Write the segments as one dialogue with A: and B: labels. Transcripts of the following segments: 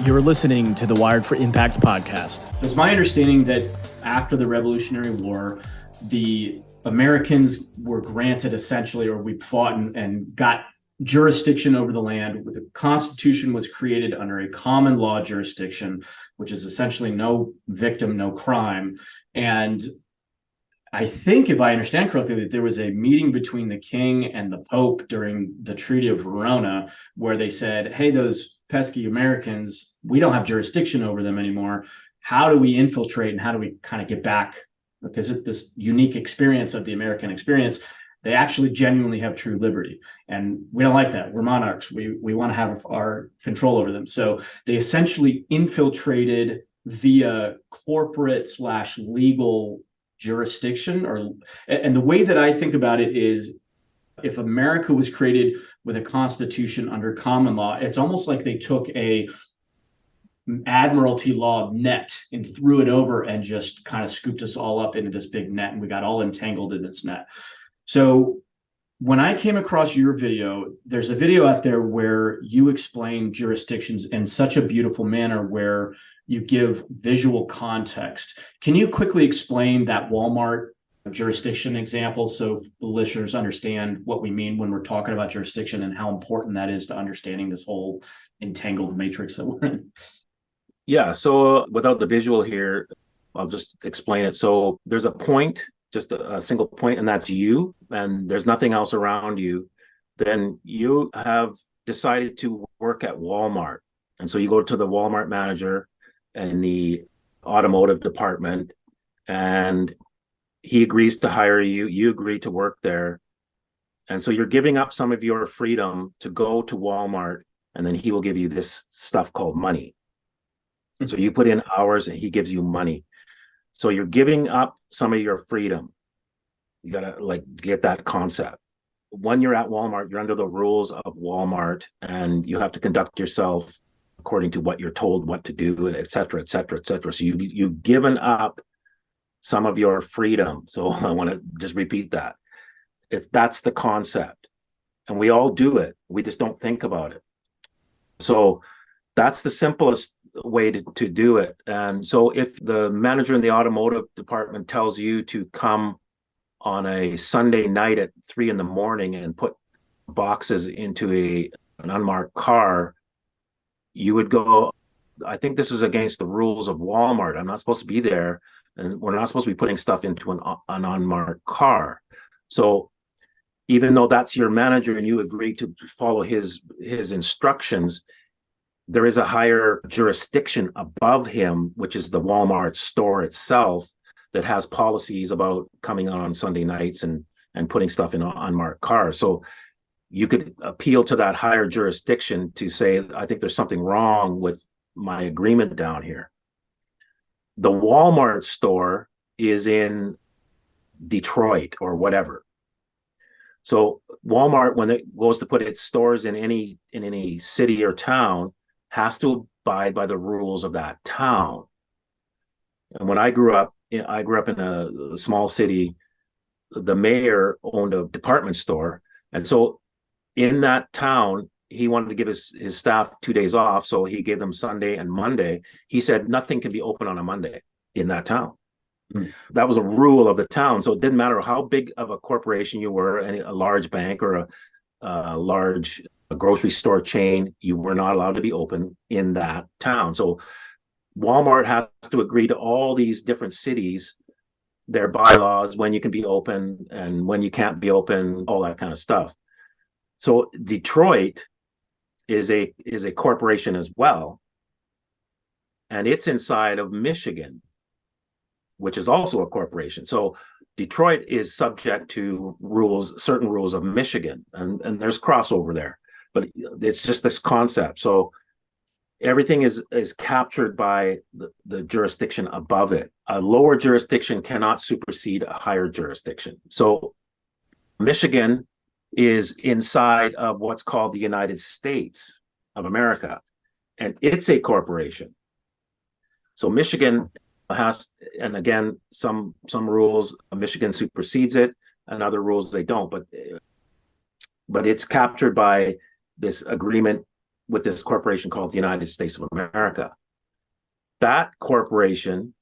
A: You're listening to the Wired for Impact podcast.
B: So it's my understanding that after the Revolutionary War, the Americans were granted essentially, or we fought and got jurisdiction over the land. The Constitution was created under a common law jurisdiction, which is essentially no victim, no crime. And I think, if I understand correctly, that there was a meeting between the king and the Pope during the Treaty of Verona, where they said, hey, those pesky Americans, we don't have jurisdiction over them anymore. How do we infiltrate and how do we kind of get back? Because of this unique experience of the American experience, they actually genuinely have true liberty. And we don't like that. We're monarchs. We want to have our control over them. So they essentially infiltrated via corporate/legal jurisdiction. And the way that I think about it is, if America was created with a constitution under common law, it's almost like they took a admiralty law net and threw it over and just kind of scooped us all up into this big net, and we got all entangled in this net. So when I came across your video, there's a video out there where you explain jurisdictions in such a beautiful manner where you give visual context. Can you quickly explain that Walmart jurisdiction example so the listeners understand what we mean when we're talking about jurisdiction and how important that is to understanding this whole entangled matrix that we're in?
C: Yeah, so without the visual here, I'll just explain it. So there's a point, just a single point, and that's you, and there's nothing else around you. Then you have decided to work at Walmart. And so you go to the Walmart manager in the automotive department, and he agrees to hire you. You agree to work there. And so you're giving up some of your freedom to go to Walmart, and then he will give you this stuff called money. And so you put in hours and he gives you money. So you're giving up some of your freedom. You got to get that concept. When you're at Walmart, you're under the rules of Walmart, and you have to conduct yourself according to what you're told what to do, et cetera, et cetera, et cetera. So you've given up some of your freedom. So I want to just repeat that. That's the concept. And we all do it. We just don't think about it. So that's the simplest way to do it. And so if the manager in the automotive department tells you to come on a Sunday night at 3 a.m. and put boxes into an unmarked car, you would go, I think this is against the rules of Walmart. I'm not supposed to be there, and we're not supposed to be putting stuff into an unmarked car. So even though that's your manager and you agree to follow his instructions, there is a higher jurisdiction above him, which is the Walmart store itself, that has policies about coming on Sunday nights and putting stuff in unmarked cars. So you could appeal to that higher jurisdiction to say, I think there's something wrong with my agreement down here. The Walmart store is in Detroit or whatever. So Walmart, when it goes to put its stores in any city or town, has to abide by the rules of that town. And when I grew up in a small city. The mayor owned a department store, and so in that town, he wanted to give his staff 2 days off, so he gave them Sunday and Monday. He said nothing can be open on a Monday in that town. That was a rule of the town. So it didn't matter how big of a corporation you were, a large bank or a large grocery store chain, you were not allowed to be open in that town. So Walmart has to agree to all these different cities, their bylaws, when you can be open and when you can't be open, all that kind of stuff. So Detroit is a corporation as well, and it's inside of Michigan, which is also a corporation. So Detroit is subject to certain rules of Michigan, and there's crossover there, but it's just this concept. So everything is captured by the jurisdiction above it. A lower jurisdiction cannot supersede a higher jurisdiction. So Michigan is inside of what's called the United States of America, and it's a corporation. So Michigan has, and again, some rules, Michigan supersedes it, and other rules they don't, but it's captured by this agreement with this corporation called the United States of America. That corporation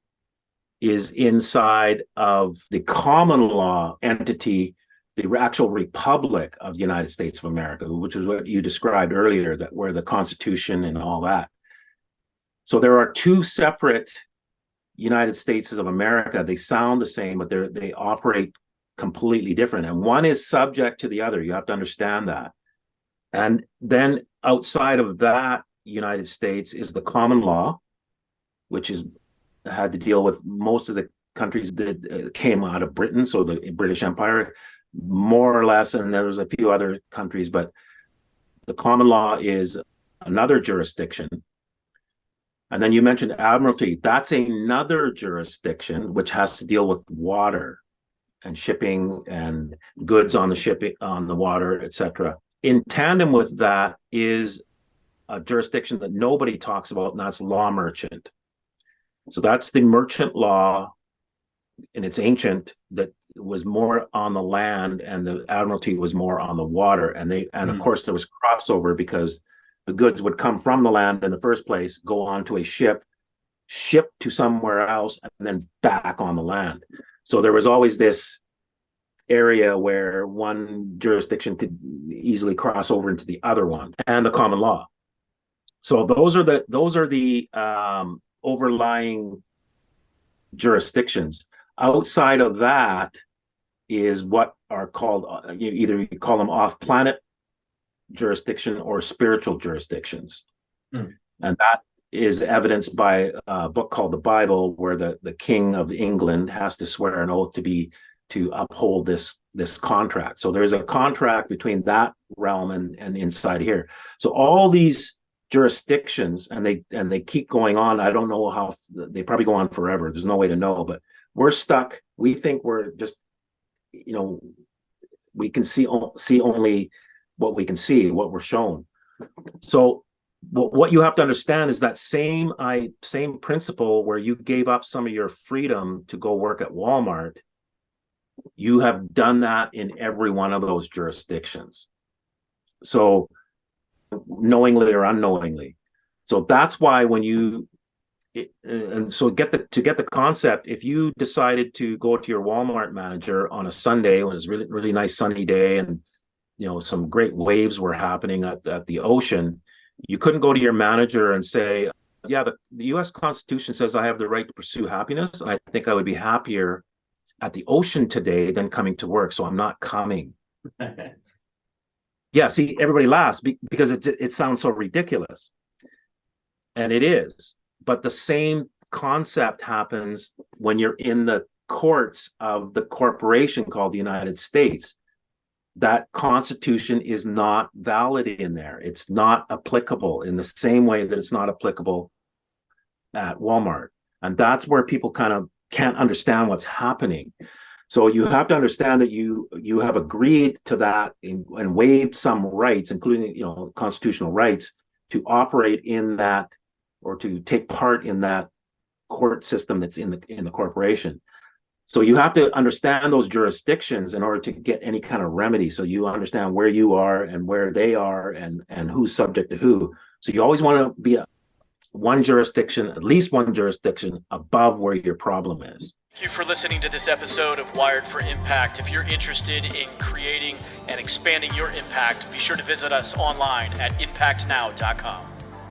C: is inside of the common law entity, the actual Republic of the United States of America, which is what you described earlier, that where the Constitution and all that. So there are two separate United States of America. They sound the same, but they operate completely different. And one is subject to the other. You have to understand that. And then outside of that United States is the common law, which had to deal with most of the countries that came out of Britain, so the British Empire, more or less, and there was a few other countries, but the common law is another jurisdiction. And then you mentioned Admiralty. That's another jurisdiction which has to deal with water and shipping and goods on the shipping, on the water, etc. In tandem with that is a jurisdiction that nobody talks about, and that's law merchant. So that's the merchant law, and it's ancient, that was more on the land, and the Admiralty was more on the water. And of course there was crossover because the goods would come from the land in the first place, go onto a ship, shipped to somewhere else, and then back on the land. So there was always this area where one jurisdiction could easily cross over into the other one, and the common law. So those are the overlying jurisdictions. Outside of that is what are called, you call them off-planet jurisdiction or spiritual jurisdictions. And that is evidenced by a book called the Bible, where the King of England has to swear an oath to uphold this contract. So there's a contract between that realm and inside here. So all these jurisdictions, and they keep going on. I don't know how they probably go on forever. There's no way to know, but we're stuck. We think we're just, we can see only what we can see, what we're shown. So what you have to understand is that same principle where you gave up some of your freedom to go work at Walmart, you have done that in every one of those jurisdictions. So knowingly or unknowingly. So that's why when to get the concept, if you decided to go to your Walmart manager on a Sunday when it's really, really nice sunny day and some great waves were happening at the ocean, you couldn't go to your manager and say, yeah, the US Constitution says I have the right to pursue happiness. I think I would be happier at the ocean today than coming to work, so I'm not coming. Yeah, see, everybody laughs because it sounds so ridiculous. And it is. But the same concept happens when you're in the courts of the corporation called the United States. That Constitution is not valid in there. It's not applicable in the same way that it's not applicable at Walmart. And that's where people kind of can't understand what's happening. So you have to understand that you have agreed to that and waived some rights, including constitutional rights, to operate in that or to take part in that court system that's in the corporation. So you have to understand those jurisdictions in order to get any kind of remedy. So you understand where you are and where they are and who's subject to who. So you always want to be at least one jurisdiction above where your problem is.
A: Thank you for listening to this episode of Wired for Impact. If you're interested in creating and expanding your impact, be sure to visit us online at impactnow.com.